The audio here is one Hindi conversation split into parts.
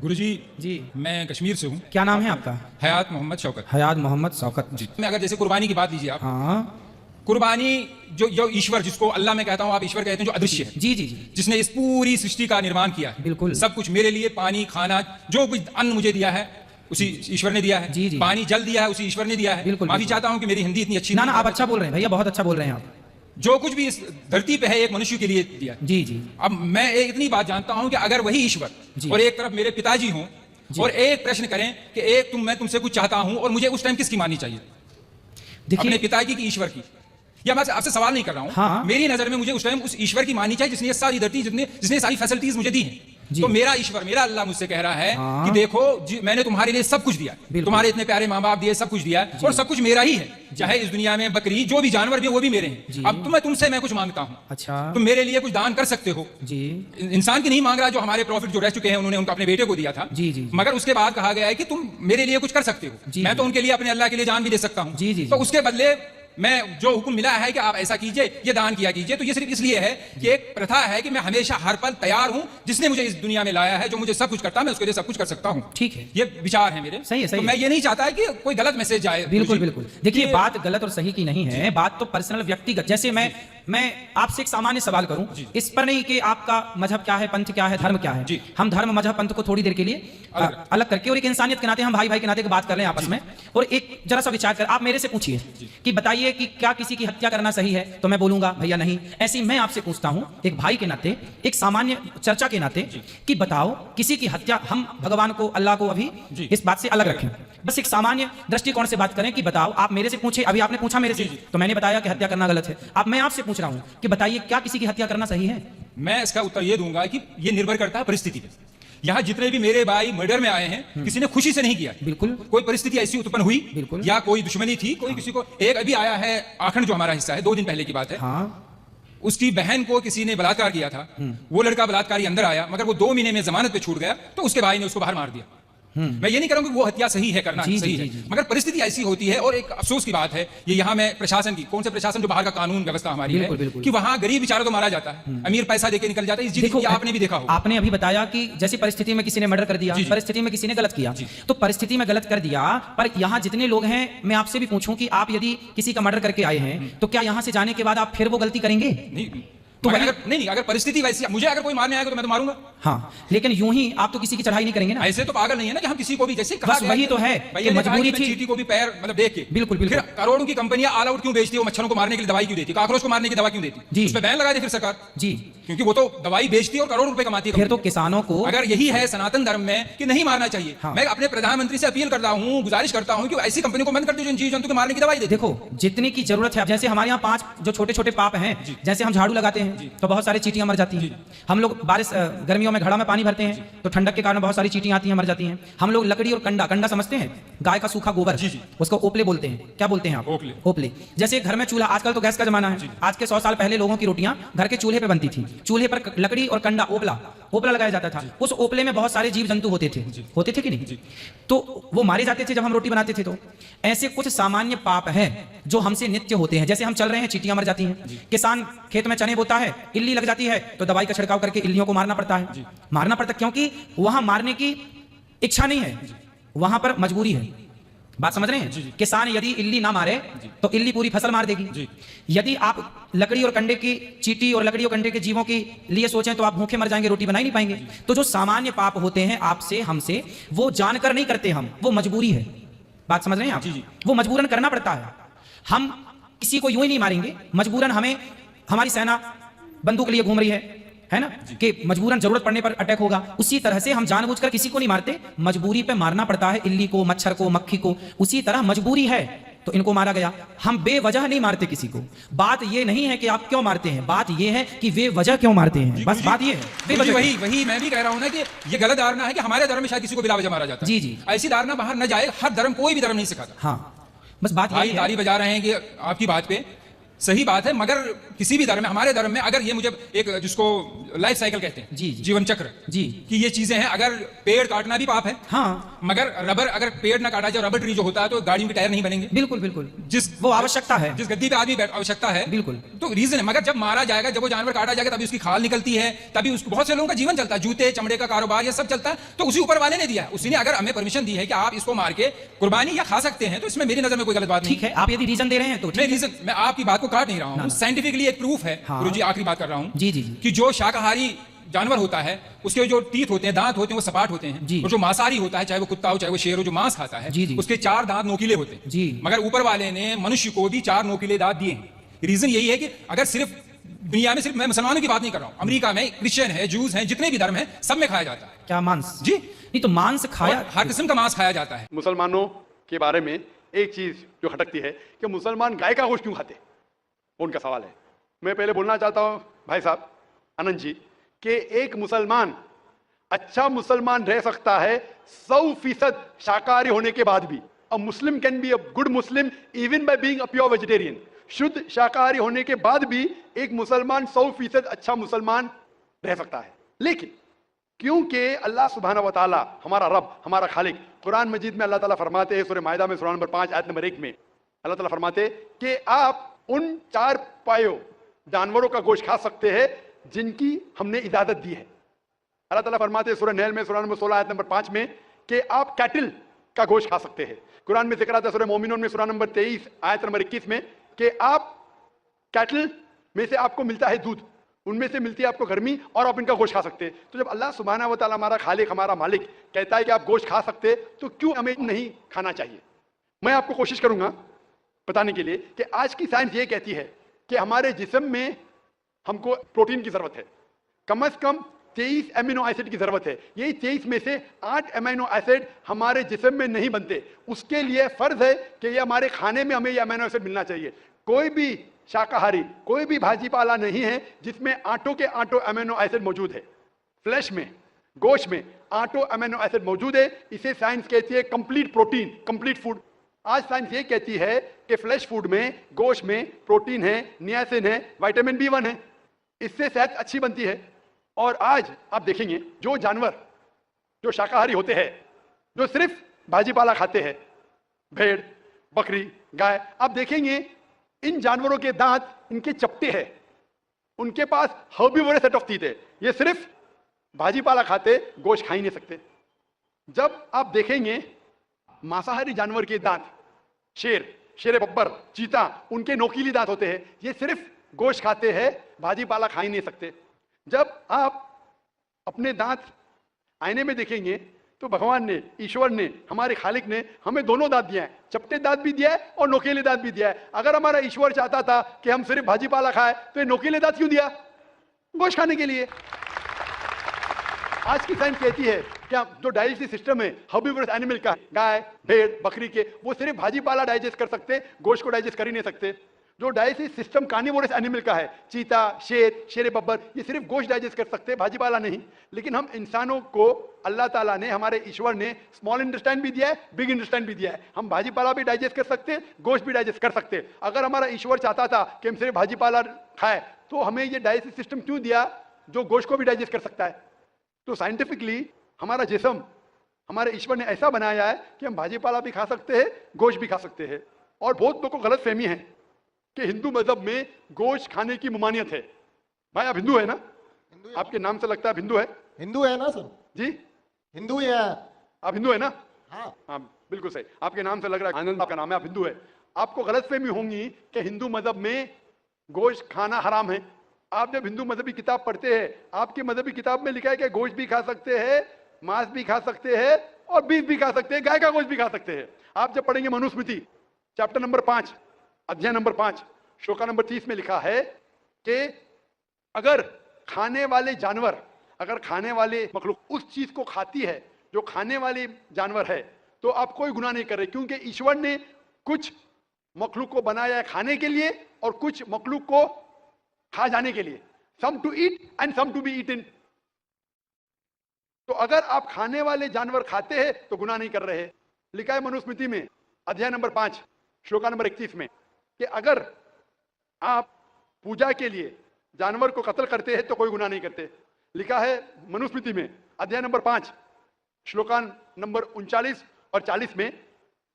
गुरुजी जी मैं कश्मीर से हूँ। क्या नाम है आपका? हयात मोहम्मद शौकत। हयात मोहम्मद शौकत जी। मैं अगर जैसे कुर्बानी की बात लीजिए आप, हाँ कुर्बानी जो ईश्वर, जिसको अल्लाह मैं कहता हूँ, आप ईश्वर कहते हैं, जो अदृश्य है, जी जी जी जिसने इस पूरी सृष्टि का निर्माण किया है, बिल्कुल। सब कुछ मेरे लिए, पानी, खाना, जो कुछ अन्न मुझे दिया है उसी ईश्वर ने दिया है। जी जी। पानी, जल दिया है उसी ईश्वर ने दिया है। बिल्कुल, माफी बिल्कुल। चाहता हूँ कि मेरी हिंदी इतनी अच्छी ना नहीं ना, है। आप अच्छा बोल रहे हैं भैया, बहुत अच्छा बोल रहे हैं आप। जो कुछ भी इस धरती पे है एक मनुष्य के लिए दिया है। जी जी अब मैं इतनी बात जानता हूं कि अगर वही ईश्वर जी। और एक तरफ मेरे पिताजी हों और एक प्रश्न करें कि मैं तुमसे कुछ चाहता हूं, और मुझे उस टाइम किसकी माननी चाहिए? अपने देखिए, पिताजी की, ईश्वर की? या मैं आपसे सवाल नहीं कर रहा हूं। हाँ। मेरी नजर में मुझे उस टाइम उस ईश्वर की माननी चाहिए जिसने ये सारी धरती, जिसने सारी फैसिलिटीज मुझे दी हैं। तो मेरा ईश्वर, मेरा अल्लाह मुझसे कह रहा है हाँ। कि देखो मैंने तुम्हारे लिए सब कुछ दिया, तुम्हारे इतने प्यारे माँ बाप दिए, सब कुछ दिया, और सब कुछ मेरा ही है। चाहे इस दुनिया में बकरी, जो भी जानवर भी है, वो भी मेरे हैं। अब तुमसे मैं कुछ मांगता हूँ, अच्छा, तुम मेरे लिए कुछ दान कर सकते हो। जी इंसान की नहीं मांग रहा, जो हमारे प्रॉफिट जो रह चुके हैं उन्होंने उनका अपने बेटे को दिया था। जी जी। मगर उसके बाद कहा गया है कि तुम मेरे लिए कुछ कर सकते हो। मैं तो उनके लिए, अपने अल्लाह के लिए जान भी दे सकता हूँ। जी जी। तो उसके बदले मैं जो हुक्म मिला है कि आप ऐसा कीजिए, ये दान किया कीजिए, तो ये सिर्फ इसलिए है कि एक प्रथा है कि मैं हमेशा हर पल तैयार हूं, जिसने मुझे इस दुनिया में लाया है, जो मुझे सब कुछ करता है, मैं उसके लिए सब कुछ कर सकता हूं। ठीक है, ये विचार है मेरे। सही है, सही तो है। मैं ये नहीं चाहता है कि कोई गलत मैसेज जाए। बिल्कुल बिल्कुल। देखिए, बात गलत और सही की नहीं है, बात तो पर्सनल, व्यक्तिगत। जैसे मैं आपसे एक सामान्य सवाल करूं, इस पर नहीं कि आपका मजहब क्या है, पंथ क्या है, धर्म क्या है। हम धर्म, मजहब, पंथ को थोड़ी देर के लिए अलग करके और एक इंसानियत के नाते, हम भाई भाई के नाते बात कर रहे हैं आपस में। और एक जरा सा विचार कर, आप मेरे से पूछिए कि बताइए कि क्या किसी की हत्या करना सही है, तो मैं बोलूंगा भैया नहीं। ऐसे ही मैं आपसे पूछता हूं एक भाई के नाते, एक सामान्य चर्चा के नाते, कि बताओ किसी की हत्या, हम भगवान को, अल्लाह को अभी इस बात से अलग रखें, बस एक सामान्य दृष्टिकोण से बात करें कि बताओ, आप मेरे से पूछे, अभी आपने पूछा मेरे से, तो मैंने बताया कि हत्या करना गलत है। अब मैं आपसे पूछ रहा हूं कि बताइए क्या किसी की हत्या करना सही है? मैं इसका उत्तर यह दूंगा कि यह निर्भर करता है परिस्थिति पे। यहाँ जितने भी मेरे भाई मर्डर में आए हैं, किसी ने खुशी से नहीं किया। बिल्कुल। कोई परिस्थिति ऐसी उत्पन्न हुई, बिल्कुल, या कोई दुश्मनी थी, कोई किसी को। एक अभी आया है आखंड, जो हमारा हिस्सा है, 2 दिन पहले की बात है। हाँ। उसकी बहन को किसी ने बलात्कार किया था। वो लड़का बलात्कारी अंदर आया, मगर वो 2 महीने में जमानत पे छूट गया, तो उसके भाई ने उसको बाहर मार दिया। मैं ये नहीं करूंगा कि वो हत्या सही है, करना सही है, मगर परिस्थिति ऐसी होती है। और एक अफसोस की बात है, ये यहाँ में प्रशासन की, कौन से प्रशासन, जो बाहर का कानून व्यवस्था हमारी है, कि वहाँ गरीब बेचारा तो मारा जाता है, अमीर पैसा देके निकल जाता है। इस चीज को आपने भी देखा होगा। आपने अभी बताया कि जैसी परिस्थिति में किसी ने मर्डर कर दिया, परिस्थिति में किसी ने गलत किया, तो परिस्थिति में गलत कर दिया, पर यहाँ जितने लोग हैं, मैं आपसे भी पूछूं कि आप यदि किसी का मर्डर करके आए हैं, तो क्या यहाँ से जाने के बाद आप फिर वो गलती करेंगे? नहीं, तो अगर परिस्थिति वैसी, मुझे अगर कोई मारने आएगा तो मैं तो मारूंगा। हाँ, लेकिन यूं ही आप तो किसी की चढ़ाई नहीं करेंगे ना। ऐसे तो पागल नहीं है ना कि हम किसी को भी, जैसे कहा बस वही तो है कि मजबूरी थी। चींटी को भी पैर मतलब देख के, बिल्कुल बिल्कुल। फिर करोड़ों की कंपनियां ऑल आउट क्यों बेचती है? वो मच्छरों को मारने के लिए दवाई क्यों देती है? काकरोच को मारने की दवा क्यों देती है? उस पर बैन लगा दे फिर सरकार जी, क्योंकि वो तो दवाई बेचती है और करोड़ों रुपए कमाती है। फिर तो किसानों को, अगर यही है सनातन धर्म में कि नहीं मारना चाहिए, मैं अपने प्रधानमंत्री से अपील करता हूँ, गुजारिश करता हूँ कि ऐसी कंपनी को बंद कर दो जो इन जीव जंतु को मारने की दवाई दे। देखो, जितने की जरूरत है, जैसे हमारे यहाँ 5 जो छोटे छोटे पाप हैं, जैसे हम झाड़ू लगाते हैं तो बहुत सारी चींटियां मर जाती हैं। हम लोग बारिश, गर्मियों में घड़ा में पानी भरते हैं तो ठंडक के कारण बहुत सारी चींटियां आती हैं, मर जाती हैं। हम लोग लकड़ी और कंडा समझते हैं, गाय का सूखा गोबर, उसको ओपले बोलते हैं। क्या बोलते हैं आप? ओपले। जैसे घर में चूल्हा, आजकल तो गैस का जमाना है, आज के 100 साल पहले लोगों की रोटियां घर के चूल्हे पे बनती थी। चूल्हे पर लकड़ी और कंडा, ओपला लगाया जाता था। उस ओपले में बहुत सारे जीव जंतु होते थे कि नहीं? तो वो मारे जाते थे जब हम रोटी बनाते थे। तो ऐसे कुछ सामान्य पाप हैं जो हमसे नित्य होते हैं। जैसे हम चल रहे हैं, चींटियां मर जाती हैं। किसान खेत में चने बोता है, इल्ली लग जाती है तो दवाई का छिड़काव करके इल्लियों को मारना पड़ता है। मारना पड़ता क्योंकि वहां मारने की इच्छा नहीं है, वहां पर मजबूरी है। बात समझ रहे हैं? किसान यदि इल्ली ना मारे तो इल्ली पूरी फसल मार देगी। यदि आप लकड़ी और कंडे की, चींटी और लकड़ी और कंडे के जीवों के लिए सोचें तो आप भूखे मर जाएंगे, रोटी बना ही नहीं पाएंगे। तो जो सामान्य पाप होते हैं आपसे, हमसे, वो जानकर नहीं करते हम, वो मजबूरी है। बात समझ रहे हैं आप? वो मजबूरन करना पड़ता है। हम किसी को यूं ही नहीं मारेंगे, मजबूरन हमें, हमारी सेना बंदूक लिए घूम रही है ना, कि मजबूरन जरूरत पड़ने पर अटैक होगा। उसी तरह से हम जानबूझकर किसी को नहीं मारते, मजबूरी पे मारना पड़ता है। इल्ली को, मच्छर को, मक्खी को, उसी तरह मजबूरी है तो इनको मारा गया। हम बेवजह नहीं मारते किसी को। बात ये नहीं है कि आप क्यों मारते हैं, बात ये है कि वे वजह क्यों मारते हैं, बस बात ये है। वही मैं भी कह रहा हूं ना कि ये गलत धारणा है कि हमारे धर्म में शायद किसी को बिला वजह मारा जाता है। जी। ऐसी धारणा बाहर न जाए। हर धर्म, कोई भी धर्म नहीं सिखाता। हाँ, बस बात ताली बजा रहे हैं कि आपकी बात पे सही बात है, मगर किसी भी धर्म में, हमारे धर्म में अगर ये मुझे एक जिसको लाइफ साइकिल कहते हैं, जी, जी। जीवन चक्र, जी। कि ये चीजें हैं, अगर पेड़ काटना भी पाप है, हाँ, मगर रबर, अगर पेड़ ना काटा जाए, रबर ट्री जो होता है, तो गाड़ियों के टायर नहीं बनेंगे। बिल्कुल बिल्कुल, जिस वो आवश्यकता है, जिस गद्दी पे आदमी आवश्यकता है, बिल्कुल। तो रीजन है। मगर जब मारा जाएगा, जब वो जानवर काटा जाएगा, तभी उसकी खाल निकलती है, तभी उसको बहुत से लोगों का जीवन चलता है, जूते चमड़े का कारोबार ये सब चलता है, तो उसी ऊपर वाले ने दिया है। उसी ने अगर हमें परमिशन दी है कि आप इसको मार के कुर्बानी या खा सकते हैं, तो इसमें मेरी नजर में कोई गलत बात नहीं। ठीक है, आप यदि रीजन दे रहे हैं तो मैं रीजन, मैं आपकी बात को काट नहीं रहा हूँ, साइंटिफिकली एक प्रूफ है। हाँ। गुरुजी आखिरी बात कर रहा हूँ, जी जी जी, कि जो शाकाहारी जानवर होता है, उसके जो टीथ होते हैं, दांत होते हैं, वो सपाट होते हैं, और जो मांसाहारी होता है, चाहे वो कुत्ता हो चाहे वो शेर हो, जो मांस खाता है, जी, जी। उसके 4 दांत नोकीले होते हैं। जी। मगर ऊपर वाले ने मनुष्य को भी 4 नोकीले दांत दिए हैं। रीजन यही है कि अगर सिर्फ दुनिया में, सिर्फ मैं मुसलमानों की बात नहीं कर रहा हूँ, अमेरिका में क्रिश्चियन है, जूस हैं, जितने भी धर्म हैं, सब में खाया जाता है। क्या मांस? जी, नहीं तो मांस खाया, हर किस्म का मांस खाया जाता है। मुसलमानों के बारे में एक चीज जो खटकती है कि मुसलमान गाय का गोश्त क्यों खाते, उनका सवाल है। मैं पहले बोलना चाहता हूं भाई साहब आनंद जी कि एक मुसलमान अच्छा मुसलमान रह सकता है 100% शाकाहारी होने के बाद भी। A Muslim can be a good Muslim even by being a pure vegetarian. शुद्ध शाकाहारी होने के बाद भी एक मुसलमान 100% अच्छा मुसलमान रह सकता है। लेकिन क्योंकि अल्लाह सुब्हानहू व तआला, हमारा रब, हमारा खालिक, कुरान मजीद में अल्लाह ताला फरमाते हैं, सूरह माइदा में सूरा नंबर 5 आयत नंबर 1 में अल्लाह ताला फरमाते कि आप उन 4 पायों जानवरों का गोश्त खा सकते हैं जिनकी हमने इजाजत दी है। अल्लाह ताला फरमाते हैं सूरह नहल में सूरा नंबर 16 आयत नंबर 5 में कि आप कैटल का गोश्त खा सकते हैं। कुरान में जिक्र आता है सूरह मोमिनून में सूरा नंबर 23 आयत नंबर 21 में कि आप कैटल में से आपको मिलता है दूध, उनमें से मिलती है आपको गर्मी, और आप इनका गोश्त खा सकते हैं। तो जब अल्लाह सुब्हानहू व तआला, हमारा खालिक, हमारा मालिक कहता है कि आप गोश्त खा सकते हैं, तो क्यों हमें नहीं खाना चाहिए? मैं आपको कोशिश करूंगा बताने के लिए कि आज की साइंस ये कहती है कि हमारे जिस्म में हमको प्रोटीन की जरूरत है, कम से कम 23 एमिनो एसिड की जरूरत है। यही 23 में से 8 एमिनो एसिड हमारे जिस्म में नहीं बनते। उसके लिए फर्ज है कि ये हमारे खाने में हमें ये एमिनो एसिड मिलना चाहिए। कोई भी शाकाहारी, कोई भी भाजी पाला नहीं है जिसमें आटो के आटो एमिनो एसिड मौजूद है। फ्लैश में, गोश्त में आटो एमिनो एसिड मौजूद है। इसे साइंस कहती है कंप्लीट प्रोटीन, कंप्लीट फूड। आज साइंस ये कहती है कि फ्लैश फूड में, गोश्त में प्रोटीन है, नियासिन है, विटामिन B1 है, इससे सेहत अच्छी बनती है। और आज आप देखेंगे जो जानवर जो शाकाहारी होते हैं, जो सिर्फ भाजी पाला खाते हैं, भेड़, बकरी, गाय, आप देखेंगे इन जानवरों के दांत इनके चपटे हैं, उनके पास हर्बीवोरस सेट ऑफ टीथ है। ये सिर्फ भाजी पाला खाते, गोश्त खा ही नहीं सकते। जब आप देखेंगे मांसाहारी जानवर के दांत, शेर बब्बर, चीता, उनके नोकीली दांत होते हैं। ये सिर्फ गोश्त खाते हैं, भाजी पाला खा ही नहीं सकते। जब आप अपने दांत आईने में देखेंगे तो भगवान ने, ईश्वर ने, हमारे खालिक ने हमें दोनों दांत दिया है, चपटे दांत भी दिया है और नोकीले दांत भी दिया है। अगर हमारा ईश्वर चाहता था कि हम सिर्फ भाजी पाला खाए, तो ये नोकीले दांत क्यों दिया? गोश्त खाने के लिए। आज की साइंस कहती है कि जो डाइजेस्टिव सिस्टम है हर्बीवोरस एनिमल का, गाय, भेड़, बकरी के, वो सिर्फ भाजी पाला डाइजेस्ट कर सकते, गोश्त को डाइजेस्ट कर ही नहीं सकते। जो डाइजेस्टिव सिस्टम कार्निवोरस एनिमल का है, चीता, शेर बब्बर, ये सिर्फ गोश्त डाइजेस्ट कर सकते हैं, भाजी पाला नहीं। लेकिन हम इंसानों को अल्लाह ताला ने, हमारे ईश्वर ने स्मॉल इंटेस्टाइन भी दिया है, बिग इंटेस्टाइन भी दिया है। हम भाजी पाला भी डाइजेस्ट कर सकते हैं, गोश्त भी डाइजेस्ट कर सकते हैं। अगर हमारा ईश्वर चाहता था कि हम सिर्फ भाजी पाला खाए, तो हमें ये डाइजेस्टिव सिस्टम क्यों दिया जो गोश्त को भी डाइजेस्ट कर सकता है? तो साइंटिफिकली हमारा जिस्म हमारे ईश्वर ने ऐसा बनाया है कि हम भाजी पाला भी खा सकते हैं, गोश्त भी खा सकते हैं। और बहुत लोगों को गलत फहमी है कि हिंदू मजहब में गोश्त खाने की ममानियत है। भाई आप हिंदू है ना? आपके नाम से लगता है हिंदू है। हिंदू है ना सर? जी हिंदू ही है। आप हिंदू है ना? हाँ हाँ बिल्कुल सही, आपके नाम से लग रहा है, आनंद आपका नाम है, आप हिंदू है। आपको गलत फहमी होंगी कि हिंदू मजहब में गोश्त खाना हराम है। आप जब हिंदू मजहबी किताब पढ़ते हैं, आपकी मजहबी किताब में लिखा है कि गोश्त भी खा सकते हैं, मांस भी खा सकते हैं और बीफ भी खा सकते हैं, गाय का गोश्त भी खा सकते हैं। आप जब पढ़ेंगे मनुस्मृति चैप्टर नंबर 5 अध्याय नंबर 5 श्लोका नंबर 30 में लिखा है कि अगर खाने वाले जानवर, अगर खाने वाले मखलूक उस चीज को खाती है जो खाने वाले जानवर है, तो आप कोई गुनाह नहीं कर रहे, क्योंकि ईश्वर ने कुछ मखलूक को बनाया है खाने के लिए और कुछ मखलूक को खा जाने के लिए। Some to eat and some to be eaten. तो अगर आप खाने वाले जानवर खाते हैं तो गुनाह नहीं कर रहे। लिखा है मनुस्मृति में अध्याय नंबर 5 श्लोका नंबर 31 में कि अगर आप पूजा के लिए जानवर को कत्ल करते हैं तो कोई गुनाह नहीं करते। लिखा है मनुस्मृति में अध्याय नंबर 5 श्लोकान नंबर 39 और 40 में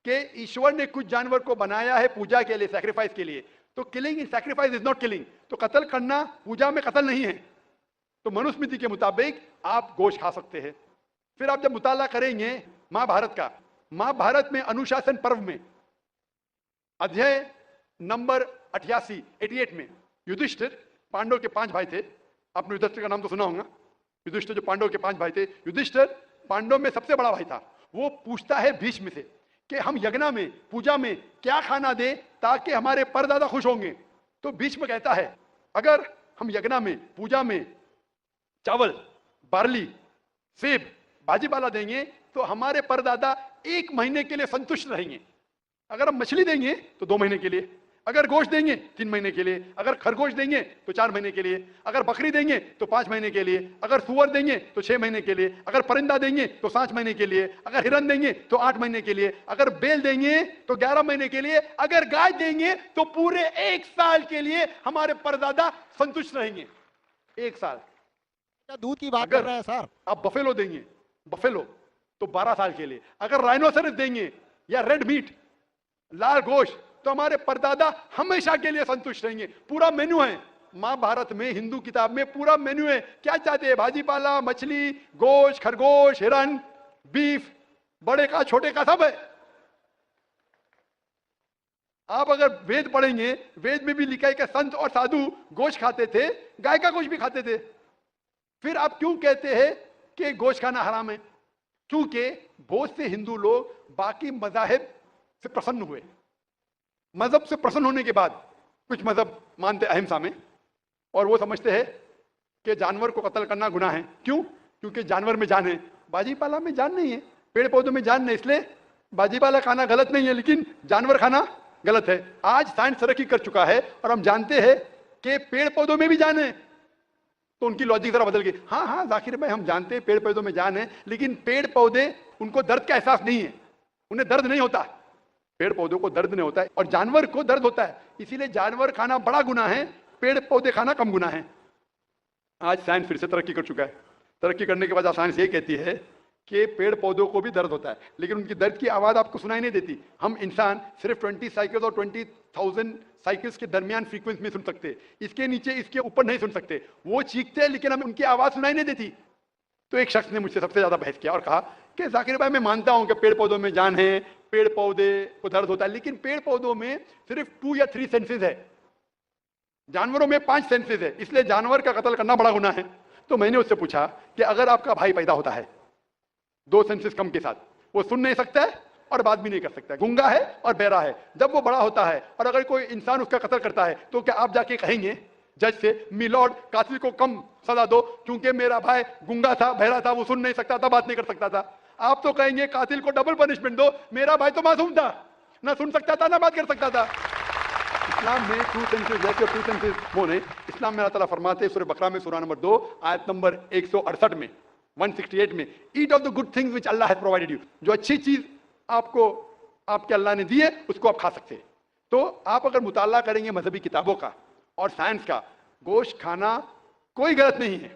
कि ईश्वर ने कुछ जानवर को बनाया है पूजा के लिए, सैक्रिफाइस के लिए। तो killing in sacrifice is not killing, तो कत्ल करना पूजा में कत्ल नहीं है। तो मनुस्मृति के मुताबिक आप गोश्त खा सकते हैं। फिर आप जब मुताला करेंगे महाभारत का, महाभारत में अनुशासन पर्व में अध्याय नंबर 88 में युधिष्ठिर, पांडव के 5 भाई थे, आपने युधिष्ठिर का नाम तो सुना होगा। युधिष्ठिर जो पांडव के 5 भाई थे, युधिष्ठिर पांडव में सबसे बड़ा भाई था। वो पूछता है भीष्म से कि हम यज्ञ में, पूजा में क्या खाना दें ताकि हमारे परदादा खुश होंगे। तो भीष्म कहता है अगर हम यज्ञ में, पूजा में चावल, बार्ली, सेब, भाजीपाला देंगे तो हमारे परदादा 1 महीने के लिए संतुष्ट रहेंगे। अगर हम मछली देंगे तो 2 महीने के लिए, अगर गोश्त देंगे 3 महीने के लिए, अगर खरगोश देंगे तो 4 महीने के लिए, अगर बकरी देंगे तो 5 महीने के लिए, अगर सुअर देंगे तो 6 महीने के लिए, अगर परिंदा देंगे तो 7 महीने के लिए, अगर हिरन देंगे तो 8 महीने के लिए, अगर बैल देंगे तो 11 महीने के लिए, अगर गाय देंगे तो पूरे 1 साल के लिए हमारे परदादा संतुष्ट रहेंगे। 1 साल। क्या दूध की बात कर रहे हैं सर? आप बफेलो देंगे, बफेलो तो 12 साल के लिए, अगर राइनोसेरस देंगे या रेड मीट, लाल गोश्त, तो हमारे परदादा हमेशा के लिए संतुष्ट रहेंगे। पूरा मेन्यू है महाभारत में, हिंदू किताब में पूरा मेन्यू है। क्या चाहते हैं? भाजीपाला, मछली, गोश्त, खरगोश, हिरन, बीफ, बड़े का छोटे का सब है। आप अगर वेद पढ़ेंगे, वेद में भी लिखा है कि संत और साधु गोश्त खाते थे, गाय का गोश्त भी खाते थे। फिर आप क्यों कहते हैं कि गोश्त खाना हराम है? क्योंकि बहुत से हिंदू लोग बाकी मजाहिब से प्रसन्न हुए। मजहब से प्रसन्न होने के बाद कुछ मजहब मानते अहिंसा में, और वो समझते हैं कि जानवर को कत्ल करना गुनाह है। क्यों? क्योंकि जानवर में जान है, भाजीपाला में जान नहीं है, पेड़ पौधों में जान नहीं, इसलिए भाजीपाला खाना गलत नहीं है लेकिन जानवर खाना गलत है। आज साइंस तरक्की कर चुका है और हम जानते हैं कि पेड़ पौधों में भी जान है। तो उनकी लॉजिक जरा बदल गई। हाँ हाँ जाकिर भाई, हम जानते हैं पेड़ पौधों में जान है, लेकिन पेड़ पौधे उनको दर्द का एहसास नहीं है, उन्हें दर्द नहीं होता। पेड़ पौधों को दर्द नहीं होता है और जानवर को दर्द होता है, इसीलिए जानवर खाना बड़ा गुनाह है, पेड़ पौधे खाना कम गुनाह है। आज साइंस फिर से तरक्की कर चुका है। तरक्की करने के बाद साइंस ये कहती है कि पेड़ पौधों को भी दर्द होता है, लेकिन उनकी दर्द की आवाज आपको सुनाई नहीं देती। हम इंसान सिर्फ 20 साइकिल्स और 20,000 साइकिल्स के दरमियान फ्रीक्वेंसी में सुन सकते, इसके नीचे, इसके ऊपर नहीं सुन सकते। वो चीखते हैं लेकिन हमें उनकी आवाज सुनाई नहीं देती। तो एक शख्स ने मुझसे सबसे ज्यादा बहस किया और कहा कि जाकिर भाई, मैं मानता हूं कि पेड़ पौधों में जान है, पेड़ पौधे को दर्द होता है, लेकिन पेड़ पौधों में सिर्फ 2 या 3 सेंसेस है, जानवरों में 5 सेंसेस है, इसलिए जानवर का कत्ल करना बड़ा गुनाह है। तो मैंने उससे पूछा कि अगर आपका भाई पैदा होता है 2 सेंसेस कम के साथ, वो सुन नहीं सकता है और बात भी नहीं कर सकता है, गूंगा है और बहरा है, जब वो बड़ा होता है और अगर कोई इंसान उसका कत्ल करता है तो क्या आप जाके कहेंगे जज से, मिलॉर्ड कातिल को कम सजा दो क्योंकि मेरा भाई गूंगा था, बहरा था, वो सुन नहीं सकता था, बात नहीं कर सकता था? आप तो कहेंगे कातिल को डबल पनिशमेंट दो, मेरा भाई तो मासूम था, ना सुन सकता था ना बात कर सकता था। इस्लाम में 2 सेंसेस है, 2 सेंसेस वो नहीं। इस्लाम में अल्लाह ताला फरमाते हैं सूरह बकरा में, सूरह नंबर 2 आयत नंबर 168 में, 168 में, eat of the good things which Allah has provided you, जो अच्छी चीज आपको आपके अल्लाह ने दी है उसको आप खा सकते हैं। तो आप अगर मुताला करेंगे मजहबी किताबों का और साइंस का, गोश्त खाना कोई गलत नहीं है।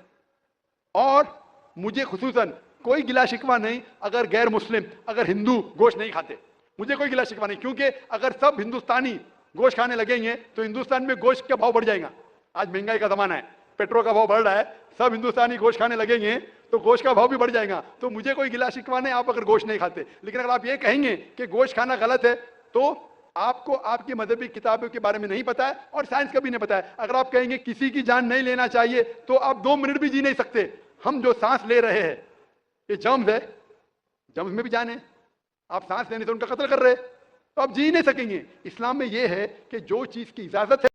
और मुझे खुसूसन कोई गिला शिकवा नहीं अगर गैर मुस्लिम, अगर हिंदू गोश्त नहीं खाते, मुझे कोई गिला शिकवा नहीं, क्योंकि अगर सब हिंदुस्तानी गोश्त खाने लगेंगे तो हिंदुस्तान में गोश्त का भाव बढ़ जाएगा। आज महंगाई का जमाना है, पेट्रोल का भाव बढ़ रहा है, सब हिंदुस्तानी गोश्त खाने लगेंगे तो गोश्त का भाव भी बढ़ जाएगा। तो मुझे कोई गिला शिकवा नहीं आप अगर गोश्त नहीं खाते, लेकिन अगर आप ये कहेंगे कि गोश्त खाना गलत है तो आपको आपकी मजहबी किताबों के बारे में नहीं पता है और साइंस का भी नहीं पता है। अगर आप कहेंगे किसी की जान नहीं लेना चाहिए तो आप 2 मिनट भी जी नहीं सकते। हम जो सांस ले रहे हैं ये जर्म्स है, जर्म्स में भी जान है, आप सांस लेने से उनका कत्ल कर रहे हैं तो आप जी नहीं सकेंगे। इस्लाम में यह है कि जो चीज की इजाजत है